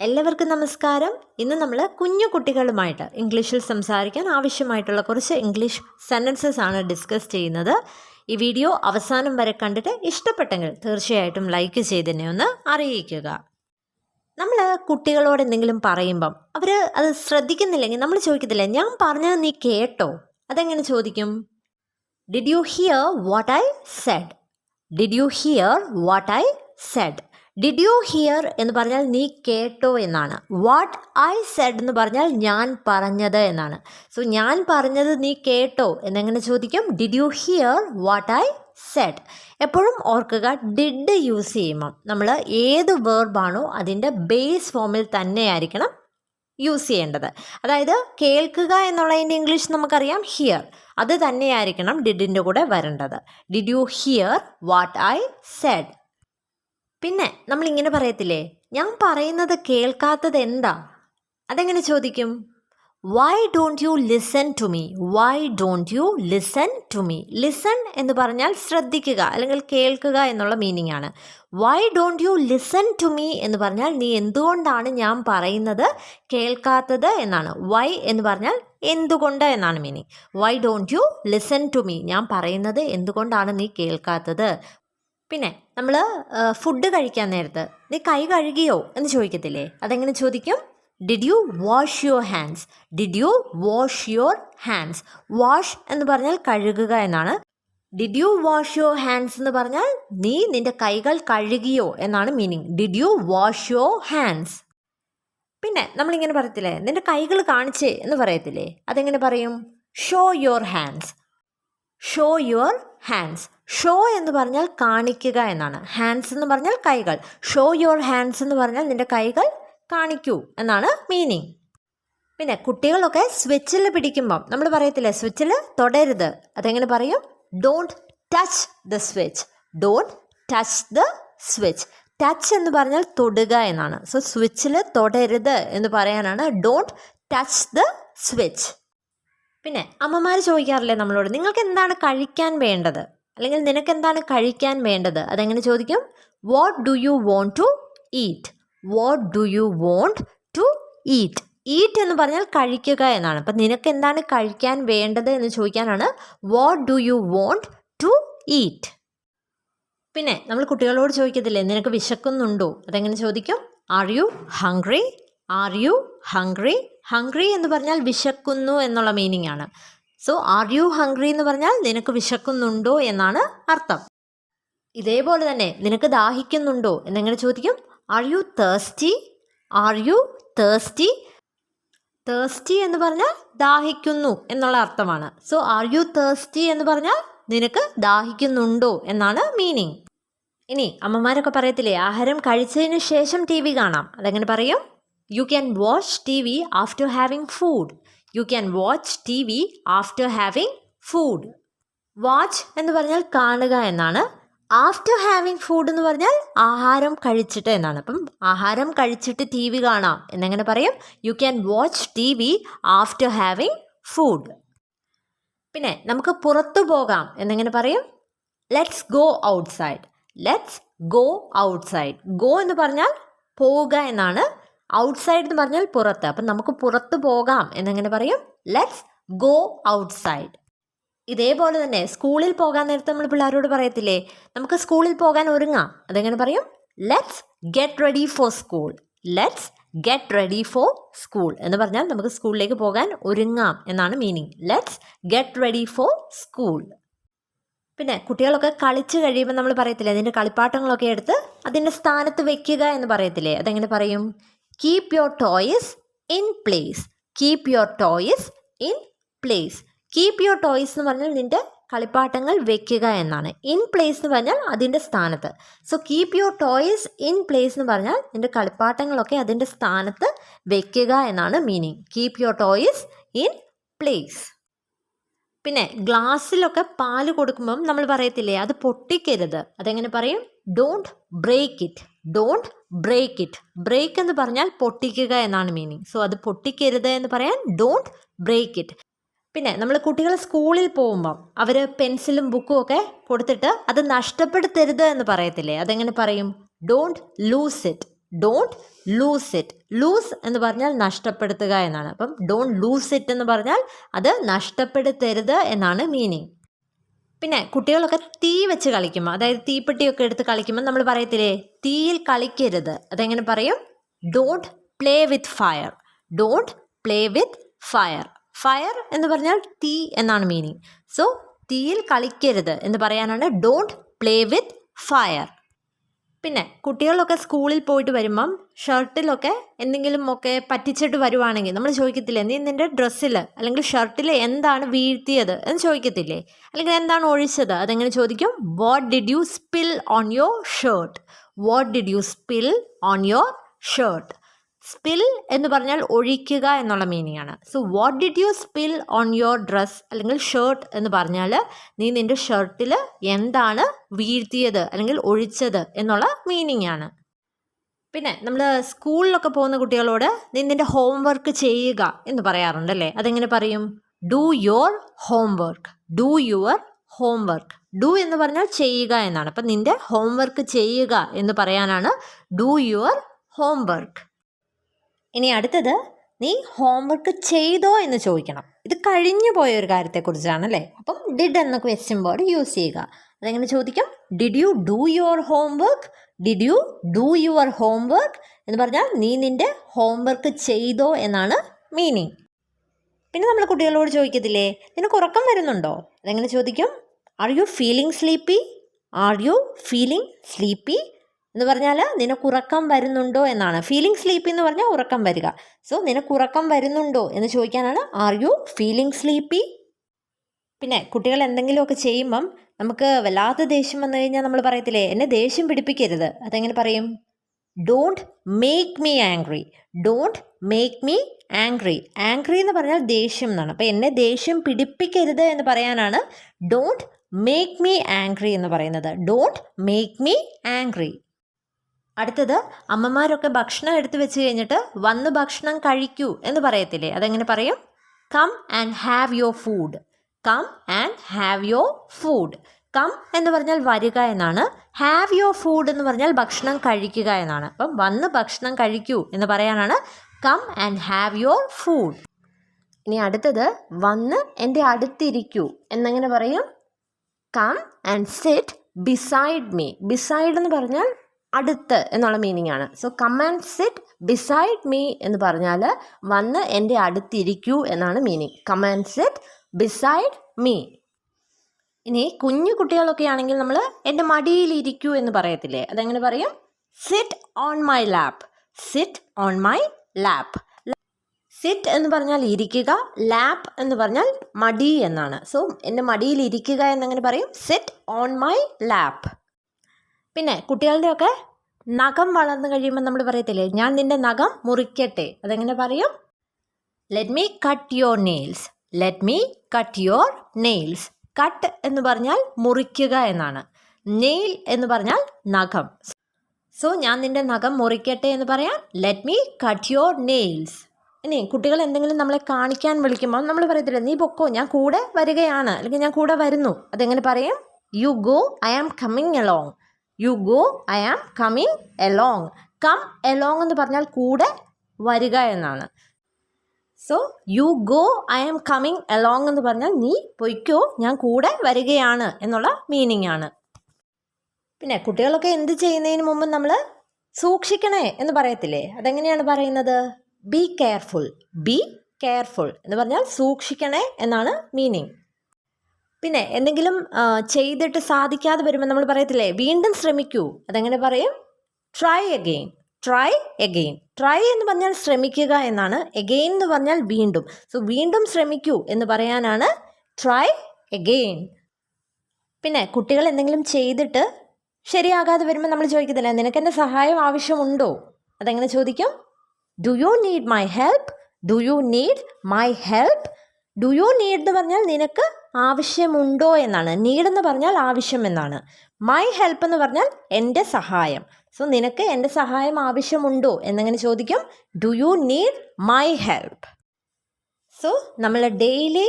എല്ലാവർക്കും നമസ്കാരം. ഇന്ന് നമ്മൾ കുഞ്ഞു കുട്ടികളുമായിട്ട് ഇംഗ്ലീഷിൽ സംസാരിക്കാൻ ആവശ്യമായിട്ടുള്ള കുറച്ച് ഇംഗ്ലീഷ് സെൻറ്റൻസസ് ആണ് ഡിസ്കസ് ചെയ്യുന്നത്. ഈ വീഡിയോ അവസാനം വരെ കണ്ടിട്ട് ഇഷ്ടപ്പെട്ടെങ്കിൽ തീർച്ചയായിട്ടും ലൈക്ക് ചെയ്തതിനെ ഒന്ന് അറിയിക്കുക. നമ്മൾ കുട്ടികളോട് എന്തെങ്കിലും പറയുമ്പം അവർ അത് ശ്രദ്ധിക്കുന്നില്ലെങ്കിൽ നമ്മൾ ചോദിക്കത്തില്ലേ, ഞാൻ പറഞ്ഞത് നീ കേട്ടോ? അതെങ്ങനെ ചോദിക്കും? Did you hear what I said? Did you hear what I said? Did you hear എന്ന് പറഞ്ഞാൽ നീ കേട്ടോ എന്നാണ്. വാട്ട് ഐ സെഡ് എന്ന് പറഞ്ഞാൽ ഞാൻ പറഞ്ഞത് എന്നാണ്. സോ ഞാൻ പറഞ്ഞത് നീ കേട്ടോ എന്നെങ്ങനെ ചോദിക്കും? Did you hear what I said. എപ്പോഴും ഓർക്കുക, ഡിഡ് യൂസ് ചെയ്യുമ്പം നമ്മൾ ഏത് വേർബാണോ അതിൻ്റെ ബേസ് ഫോമിൽ തന്നെയായിരിക്കണം യൂസ് ചെയ്യേണ്ടത്. അതായത് കേൾക്കുക എന്നുള്ളതിൻ്റെ ഇംഗ്ലീഷ് നമുക്കറിയാം ഹിയർ, അത് തന്നെയായിരിക്കണം ഡിഡിൻ്റെ കൂടെ വരേണ്ടത്. Did you hear what I said. പിന്നെ നമ്മളിങ്ങനെ പറയത്തില്ലേ, ഞാൻ പറയുന്നത് കേൾക്കാത്തത് എന്താ? അതെങ്ങനെ ചോദിക്കും? Why don't you listen to me? Why don't you listen to me? Listen എന്ന് പറഞ്ഞാൽ ശ്രദ്ധിക്കുക അല്ലെങ്കിൽ കേൾക്കുക എന്നുള്ള മീനിങ് ആണ്. Why don't you listen to me എന്ന് പറഞ്ഞാൽ നീ എന്തുകൊണ്ടാണ് ഞാൻ പറയുന്നത് കേൾക്കാത്തത് എന്നാണ്. വൈ എന്ന് പറഞ്ഞാൽ എന്തുകൊണ്ട് എന്നാണ് meaning. Why don't you listen to me? ഞാൻ പറയുന്നത് എന്തുകൊണ്ടാണ് നീ കേൾക്കാത്തത്? പിന്നെ നമ്മൾ ഫുഡ് കഴിക്കാൻ നേരത്ത് നീ കൈ കഴുകിയോ എന്ന് ചോദിക്കത്തില്ലേ? അതെങ്ങനെ ചോദിക്കും? Did U wash your hands? Did you wash your hands? Wash എന്ന് പറഞ്ഞാൽ കഴുകുക എന്നാണ്. Did you wash your hands എന്ന് പറഞ്ഞാൽ നീ നിൻ്റെ കൈകൾ കഴുകിയോ എന്നാണ് meaning. Did you wash your hands? പിന്നെ നമ്മളിങ്ങനെ പറയത്തില്ലേ, നിൻ്റെ കൈകൾ കാണിച്ചേ എന്ന് പറയത്തില്ലേ? അതെങ്ങനെ പറയും? Show your hands. Show your hands. Show എന്ന് പറഞ്ഞാൽ കാണിക്കുക എന്നാണ്. ഹാൻഡ്സ് എന്ന് പറഞ്ഞാൽ കൈകൾ. ഷോ യുവർ ഹാൻഡ്സ് എന്ന് പറഞ്ഞാൽ നിൻ്റെ കൈകൾ കാണിക്കൂ എന്നാണ് മീനിങ്. പിന്നെ കുട്ടികളൊക്കെ സ്വിച്ചിൽ പിടിക്കുമ്പം നമ്മൾ പറയത്തില്ലേ, സ്വിച്ചിൽ തൊടരുത്. അതെങ്ങനെ പറയും? Don't touch the switch. Don't touch the switch. Touch എന്ന് പറഞ്ഞാൽ തൊടുക എന്നാണ്. സോ സ്വിച്ചിൽ തൊടരുത് എന്ന് പറയാനാണ് ഡോണ്ട് ടച്ച് ദ സ്വിച്ച്. പിന്നെ അമ്മമാർ ചോദിക്കാറില്ലേ നമ്മളോട്, നിങ്ങൾക്ക് എന്താണ് കഴിക്കാൻ വേണ്ടത്? അല്ലെങ്കിൽ നിനക്ക് എന്താണ് കഴിക്കാൻ വേണ്ടത്? അതെങ്ങനെ ചോദിക്കും? What do you want to eat? What do you want to eat? Eat എന്ന് പറഞ്ഞാൽ കഴിക്കുക എന്നാണ്. അപ്പം നിനക്ക് എന്താണ് കഴിക്കാൻ വേണ്ടത് എന്ന് ചോദിക്കാനാണ് what do you want to eat. പിന്നെ നമ്മൾ കുട്ടികളോട് ചോദിക്കത്തില്ലേ, നിനക്ക് വിശക്കുന്നുണ്ടോ? അതെങ്ങനെ ചോദിക്കും? Are you hungry? Are you hungry? Hungry എന്ന് പറഞ്ഞാൽ വിശക്കുന്നു എന്നുള്ള മീനിങ് ആണ്. സോ ആർ യു ഹംഗ്രി എന്ന് പറഞ്ഞാൽ നിനക്ക് വിശക്കുന്നുണ്ടോ എന്നാണ് അർത്ഥം. ഇതേപോലെ തന്നെ നിനക്ക് ദാഹിക്കുന്നുണ്ടോ എന്നെങ്ങനെ ചോദിക്കും? Are U thirsty? Are you thirsty? Thirsty എന്ന് പറഞ്ഞാൽ ദാഹിക്കുന്നു എന്നുള്ള അർത്ഥമാണ്. സോ ആർ യു തേഴ്സ്റ്റി എന്ന് പറഞ്ഞാൽ നിനക്ക് ദാഹിക്കുന്നുണ്ടോ എന്നാണ് മീനിങ്. ഇനി അമ്മമാരൊക്കെ പറയത്തില്ലേ, ആഹാരം കഴിച്ചതിന് ശേഷം ടി വി കാണാം. അതെങ്ങനെ പറയും? You can watch TV after having food. You can watch TV after having food. Watch എന്ന് പറഞ്ഞാൽ കാണുക എന്നാണ്. ആഫ്റ്റർ ഹാവിങ് ഫുഡ് എന്ന് പറഞ്ഞാൽ ആഹാരം കഴിച്ചിട്ട് എന്നാണ്. അപ്പം ആഹാരം കഴിച്ചിട്ട് ടി വി കാണാം എന്നെങ്ങനെ പറയും? You can watch TV after having food. പിന്നെ നമുക്ക് പുറത്തു പോകാം എന്നെങ്ങനെ പറയും? Let's go outside. Let's go outside. Go എന്ന് പറഞ്ഞാൽ പോവുക എന്നാണ്. ഔട്ട്സൈഡ് എന്ന് പറഞ്ഞാൽ പുറത്ത്. അപ്പം നമുക്ക് പുറത്ത് പോകാം എന്നെങ്ങനെ പറയും? Let's go outside. ഇതേപോലെ തന്നെ സ്കൂളിൽ പോകാൻ നേരത്തെ നമ്മൾ പിള്ളേരോട് പറയത്തില്ലേ, നമുക്ക് സ്കൂളിൽ പോകാൻ ഒരുങ്ങാം. അതെങ്ങനെ പറയും? Let's get ready for school. Let's get ready for school എന്ന് പറഞ്ഞാൽ നമുക്ക് സ്കൂളിലേക്ക് പോകാൻ ഒരുങ്ങാം എന്നാണ് meaning. Let's get ready for school. പിന്നെ കുട്ടികളൊക്കെ കളിച്ച് കഴിയുമ്പോൾ നമ്മൾ പറയത്തില്ലേ, അതിൻ്റെ കളിപ്പാട്ടങ്ങളൊക്കെ എടുത്ത് അതിൻ്റെ സ്ഥാനത്ത് വെക്കുക എന്ന് പറയത്തില്ലേ? അതെങ്ങനെ പറയും? Keep your toys in place. Keep your toys in place. Keep your toys എന്ന് പറഞ്ഞാൽ നിൻ്റെ കളിപ്പാട്ടങ്ങൾ വെക്കുക എന്നാണ്. ഇൻ പ്ലേസ് എന്ന് പറഞ്ഞാൽ അതിൻ്റെ സ്ഥാനത്ത്. So keep your toys in place എന്ന് പറഞ്ഞാൽ നിൻ്റെ കളിപ്പാട്ടങ്ങളൊക്കെ അതിൻ്റെ സ്ഥാനത്ത് വെക്കുക എന്നാണ് meaning. Keep your toys in place. പിന്നെ ഗ്ലാസ്സിലൊക്കെ പാല് കൊടുക്കുമ്പം നമ്മൾ പറയത്തില്ലേ, അത് പൊട്ടിക്കരുത്. അതെങ്ങനെ പറയും? Don't break it. Don't break it. Break എന്ന് പറഞ്ഞാൽ പൊട്ടിക്കുക എന്നാണ് മീനിങ്. സോ അത് പൊട്ടിക്കരുത് എന്ന് പറയാൻ ഡോണ്ട് ബ്രേക്ക് ഇറ്റ്. പിന്നെ നമ്മൾ കുട്ടികൾ സ്കൂളിൽ പോകുമ്പം അവർ പെൻസിലും ബുക്കും ഒക്കെ കൊടുത്തിട്ട് അത് നഷ്ടപ്പെടുത്തരുത് എന്ന് പറയത്തില്ലേ? അതെങ്ങനെ പറയും? Don't lose it. Don't lose it. Lose എന്ന് പറഞ്ഞാൽ നഷ്ടപ്പെടുത്തുക എന്നാണ്. അപ്പം ഡോണ്ട് ലൂസ് ഇറ്റ് എന്ന് പറഞ്ഞാൽ അത് നഷ്ടപ്പെടുത്തരുത് എന്നാണ് മീനിങ്. പിന്നെ കുട്ടികളൊക്കെ തീ വെച്ച് കളിക്കുമ്പോൾ, അതായത് തീപ്പെട്ടിയൊക്കെ എടുത്ത് കളിക്കുമ്പോൾ നമ്മൾ പറയത്തില്ലേ തീയിൽ കളിക്കരുത്. അതെങ്ങനെ പറയും? Don't play with fire. Don't play with fire. Fire എന്ന് പറഞ്ഞാൽ തീ എന്നാണ് മീനിങ്. സോ തീയിൽ കളിക്കരുത് എന്ന് പറയാനാണ് ഡോണ്ട് പ്ലേ വിത്ത് ഫയർ. പിന്നെ കുട്ടികളൊക്കെ സ്കൂളിൽ പോയിട്ട് വരുമ്പം ഷർട്ടിലൊക്കെ എന്തെങ്കിലും ഒക്കെ പറ്റിച്ചിട്ട് വരുവാണെങ്കിൽ നമ്മൾ ചോദിക്കത്തില്ലേ നീ നിൻ്റെ ഡ്രസ്സിൽ അല്ലെങ്കിൽ ഷർട്ടിൽ എന്താണ് വീഴ്ത്തിയത് എന്ന് ചോദിക്കത്തില്ലേ? അല്ലെങ്കിൽ എന്താണ് ഒഴിച്ചത്? അതെങ്ങനെ ചോദിക്കും? What did you spill on your shirt? What did you spill on your shirt? Spill എന്ന് പറഞ്ഞാൽ ഒഴിക്കുക എന്നുള്ള മീനിങ് ആണ്. So what did you spill on your dress അല്ലെങ്കിൽ ഷർട്ട് എന്ന് പറഞ്ഞാൽ നീ നിൻ്റെ ഷർട്ടിൽ എന്താണ് വീഴ്ത്തിയത് അല്ലെങ്കിൽ ഒഴിച്ചത് എന്നുള്ള മീനിങ് ആണ്. പിന്നെ നമ്മൾ സ്കൂളിലൊക്കെ പോകുന്ന കുട്ടികളോട് നീ നിൻ്റെ ഹോംവർക്ക് ചെയ്യുക എന്ന് പറയാറുണ്ടല്ലേ? അതെങ്ങനെ പറയും? Do your homework. Do your homework. Do എന്ന് പറഞ്ഞാൽ ചെയ്യുക എന്നാണ്. അപ്പം നിൻ്റെ ഹോംവർക്ക് ചെയ്യുക എന്ന് പറയാനാണ് ഡു യുവർ ഹോംവർക്ക്. ഇനി അടുത്തത് നീ ഹോംവർക്ക് ചെയ്തോ എന്ന് ചോദിക്കണം. ഇത് കഴിഞ്ഞു പോയ ഒരു കാര്യത്തെക്കുറിച്ചാണല്ലേ. അപ്പം ഡിഡ് എന്ന ക്വസ്റ്റ്യൻ വേർഡ് യൂസ് ചെയ്യുക. അതെങ്ങനെ ചോദിക്കും? Did you do your homework? Did you do your homework എന്ന് പറഞ്ഞാൽ നീ നിൻ്റെ ഹോംവർക്ക് ചെയ്തോ എന്നാണ് മീനിങ്. പിന്നെ നമ്മൾ കുട്ടികളോട് ചോദിക്കത്തില്ലേ നിനക്ക് ഉറക്കം വരുന്നുണ്ടോ? അതെങ്ങനെ ചോദിക്കും? Are you feeling sleepy? Are you feeling sleepy എന്ന് പറഞ്ഞാൽ നിനക്ക് ഉറക്കം വരുന്നുണ്ടോ എന്നാണ്. ഫീലിംഗ് സ്ലീപ്പി എന്ന് പറഞ്ഞാൽ ഉറക്കം വരിക. സോ നിനക്ക് ഉറക്കം വരുന്നുണ്ടോ എന്ന് ചോദിക്കാനാണ് ആർ യു ഫീലിംഗ് സ്ലീപ്പി. പിന്നെ കുട്ടികൾ എന്തെങ്കിലുമൊക്കെ ചെയ്യുമ്പം നമുക്ക് വല്ലാത്ത ദേഷ്യം വന്നു കഴിഞ്ഞാൽ നമ്മൾ പറയത്തില്ലേ എന്നെ ദേഷ്യം പിടിപ്പിക്കരുത്. അതെങ്ങനെ പറയും? Don't make me angry. Don't make me angry. Angry എന്ന് പറഞ്ഞാൽ ദേഷ്യം എന്നാണ്. അപ്പോൾ എന്നെ ദേഷ്യം പിടിപ്പിക്കരുത് എന്ന് പറയാനാണ് ഡോണ്ട് മേക്ക് മീ ആംഗ്രി എന്ന് പറയുന്നത്. Don't make me angry. അടുത്തത് അമ്മമാരൊക്കെ ഭക്ഷണം എടുത്തു വെച്ച് കഴിഞ്ഞിട്ട് വന്ന് ഭക്ഷണം കഴിക്കൂ എന്ന് പറയത്തില്ലേ? അതെങ്ങനെ പറയും? Come and have your food. Come and have your food. Come എന്ന് പറഞ്ഞാൽ വരിക എന്നാണ്. ഹാവ് യുവർ ഫുഡ് എന്ന് പറഞ്ഞാൽ ഭക്ഷണം കഴിക്കുക എന്നാണ്. അപ്പം വന്ന് ഭക്ഷണം കഴിക്കൂ എന്ന് പറയാനാണ് come and have your food. ഇനി അടുത്തത് വന്ന് എൻ്റെ അടുത്തിരിക്കൂ എന്നെങ്ങനെ പറയും? Come and sit beside me. Beside എന്ന് പറഞ്ഞാൽ അടുത്ത് എന്നുള്ള മീനിങ് ആണ്. So come and sit beside me എന്ന് പറഞ്ഞാൽ വന്ന് എൻ്റെ അടുത്തിരിക്കൂ എന്നാണ് meaning. Come and sit beside me. ഇനി കുഞ്ഞു കുട്ടികളൊക്കെ ആണെങ്കിൽ നമ്മൾ എൻ്റെ മടിയിലിരിക്കൂ എന്ന് പറയത്തില്ലേ? അതെങ്ങനെ പറയും? Sit on my lap. Sit on my lap. Sit എന്ന് പറഞ്ഞാൽ ഇരിക്കുക, ലാപ്പ് എന്ന് പറഞ്ഞാൽ മടി എന്നാണ്. സോ എൻ്റെ മടിയിൽ ഇരിക്കുക എന്നെങ്ങനെ പറയും? Sit on my lap. പിന്നെ കുട്ടികളുടെയൊക്കെ നഖം വളർന്നു കഴിയുമ്പോൾ നമ്മൾ പറയത്തില്ലേ ഞാൻ നിൻ്റെ നഖം മുറിക്കട്ടെ. അതെങ്ങനെ പറയും? Let me cut your nails. Let me cut your nails. Cut എന്ന് പറഞ്ഞാൽ മുറിക്കുക എന്നാണ്. നെയിൽ എന്ന് പറഞ്ഞാൽ നഖം. സോ ഞാൻ നിൻ്റെ നഖം മുറിക്കട്ടെ എന്ന് പറയാൻ let me cut your nails. ഇനി കുട്ടികൾ എന്തെങ്കിലും നമ്മളെ കാണിക്കാൻ വിളിക്കുമ്പോൾ നമ്മൾ പറയത്തില്ല നീ പൊക്കോ ഞാൻ കൂടെ വരികയാണ് അല്ലെങ്കിൽ ഞാൻ കൂടെ വരുന്നു. അതെങ്ങനെ പറയും? You go I am coming along. You go I am coming along. Come along എന്ന് പറഞ്ഞാൽ കൂടെ വരിക എന്നാണ്. So you go I am coming along എന്ന് പറഞ്ഞാൽ നീ പൊയ്ക്കോ ഞാൻ കൂടെ വരികയാണ് എന്നുള്ള മീനിങ് ആണ്. പിന്നെ കുട്ടികളൊക്കെ എന്ത് ചെയ്യുന്നതിന് മുമ്പ് നമ്മൾ സൂക്ഷിക്കണേ എന്ന് പറയത്തില്ലേ? അതെങ്ങനെയാണ് പറയുന്നത്? Be careful. ബി കെയർഫുൾ എന്ന് പറഞ്ഞാൽ സൂക്ഷിക്കണേ എന്നാണ് മീനിങ്. പിന്നെ എന്തെങ്കിലും ചെയ്തിട്ട് സാധിക്കാതെ വരുമ്പോൾ നമ്മൾ പറയത്തില്ലേ വീണ്ടും ശ്രമിക്കൂ. അതെങ്ങനെ പറയും? Try again. Try again. Try എന്ന് പറഞ്ഞാൽ ശ്രമിക്കുക എന്നാണ്. എഗെയിൻ എന്ന് പറഞ്ഞാൽ വീണ്ടും. സോ വീണ്ടും ശ്രമിക്കൂ എന്ന് പറയാനാണ് ട്രൈ അഗെയിൻ. പിന്നെ കുട്ടികൾ എന്തെങ്കിലും ചെയ്തിട്ട് ശരിയാകാതെ വരുമ്പോൾ നമ്മൾ ചോദിക്കത്തില്ല നിനക്ക് എൻ്റെ സഹായം ആവശ്യമുണ്ടോ? അതെങ്ങനെ ചോദിക്കും? Do you need my help. Do you need my help. Do you need എന്ന് പറഞ്ഞാൽ നിനക്ക് ആവശ്യമുണ്ടോ എന്നാണ്. നീഡ് എന്ന് പറഞ്ഞാൽ ആവശ്യം എന്നാണ്. മൈ ഹെൽപ്പ് എന്ന് പറഞ്ഞാൽ എൻ്റെ സഹായം. സോ നിനക്ക് എൻ്റെ സഹായം ആവശ്യമുണ്ടോ എന്നെങ്ങനെ ചോദിക്കും? Do you need my help. So നമ്മൾ ഡെയിലി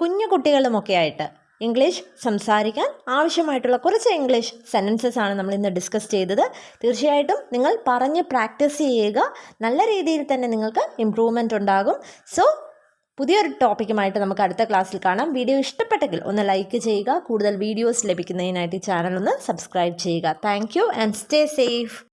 കുഞ്ഞു കുട്ടികളുമൊക്കെ ആയിട്ട് ഇംഗ്ലീഷ് സംസാരിക്കാൻ ആവശ്യമായിട്ടുള്ള കുറച്ച് ഇംഗ്ലീഷ് സെൻറ്റൻസസ് ആണ് നമ്മൾ ഇന്ന് ഡിസ്കസ് ചെയ്തത്. തീർച്ചയായിട്ടും നിങ്ങൾ പറഞ്ഞ് പ്രാക്ടീസ് ചെയ്യുക. നല്ല രീതിയിൽ തന്നെ നിങ്ങൾക്ക് ഇമ്പ്രൂവ്മെൻ്റ് ഉണ്ടാകും. സോ പുതിയൊരു ടോപ്പിക്കുമായിട്ട് നമുക്ക് അടുത്ത ക്ലാസ്സിൽ കാണാം. വീഡിയോ ഇഷ്ടപ്പെട്ടെങ്കിൽ ഒന്ന് ലൈക്ക് ചെയ്യുക. കൂടുതൽ വീഡിയോസ് ലഭിക്കുന്നതിനായിട്ട് ഈ ചാനൽ ഒന്ന് സബ്സ്ക്രൈബ് ചെയ്യുക. Thank you and stay safe.